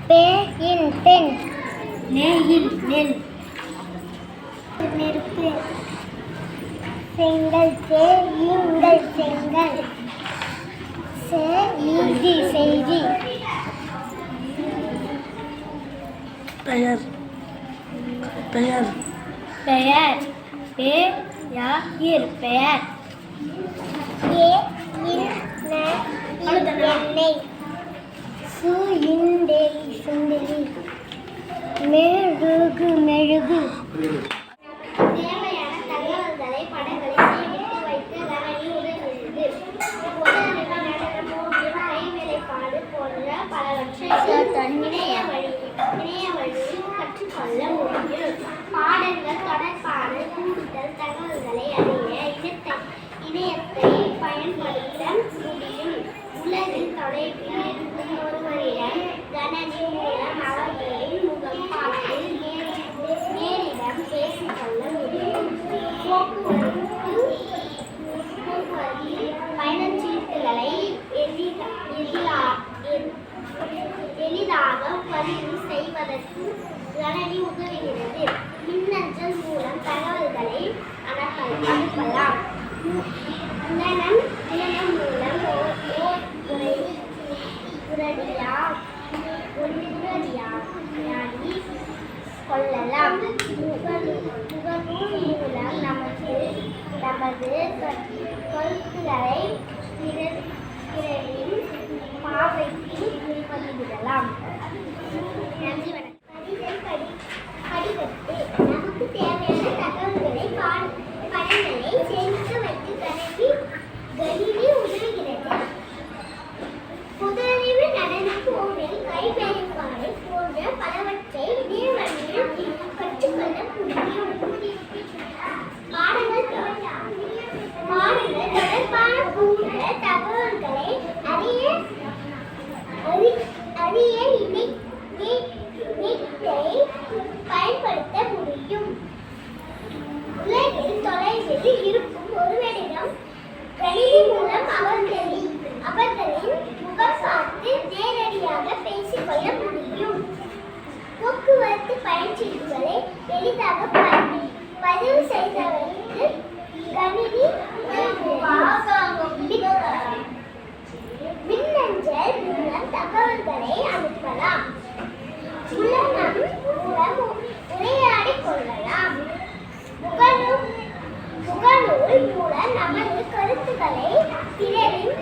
பேயின் பெண். நெய்யில் நெல். நெருப்பு. செங்கல் செய்யுங்கள் செங்கல். செய்தி செய்தி. பெயர் பெயர் பெயர். பெயர் பெயர். எண்ணெய். சுண்டெலி. மெழுகு மெழுகு. தேவையான தகவல்களை படங்களை சேமித்து வைக்க ரமணி உதவுகிறது. கை வேலைப்பாடு போன்ற பலவற்றை இணைய வழியில் கற்றுக்கொள்ள முடியும். பாடங்கள் தொடர்பான கூடுதல் தகவல்களை அறிய இணையத்தை பயன்படுத்த முடியும். உலகில் தொலைவில் இருக்கும் ஒருவரிடம் கணனி மூலம் அவர்களின் முகம் பார்த்து நேரிடம் பேசிக்கொள்ள முடியும். போக்குவரத்தில் பயணச்சீட்டுகளை எளிதாக பதிவு செய்வதற்கு கணனி உதவுகிறது. மின்னஞ்சல் மூலம் தகவல்களை அனுப்பலாம். தினம் மூலம் உரையாடி கொள்ளலாம். முகநூல் மூலம் நமது கருத்துக்களை பிறரின் பார்வைக்கு பதிவிடலாம். நன்றி, வணக்கம். படிக்கட்டு நமக்கு தேவையான தகவல்களை படங்களை சேமித்து வைத்து கணினி உதவுகிறது. பொதுஅறிவு, நடன, கோவில், கை வேலைப்பாடு போன்ற பலவற்றை இணைய வழியில் கற்றுக்கொள்ள முடியும். பாடங்கள் தொடர்பான கூடுதல் தகவல்களை அறிய இணையத்தை பயன்படுத்த முடியும். உலகில் தொலைவில் இருக்கும் ஒருவரிடம் கணினி மூலம் அவர்களின் முகம் பார்த்து நேரடியாக பேசிக்கொள்ள முடியும். போக்குவரத்து பயணச்சீட்டுகளை எளிதாக பதிவு செய்தவருக்கு கணினி மின்னஞ்சல் மூலம் தகவல்களை அனுப்பலாம். உலகம் மூலம் உரையாடி கொள்ளலாம். முகநூல் மூலம் நமது கருத்துக்களை பிறரின்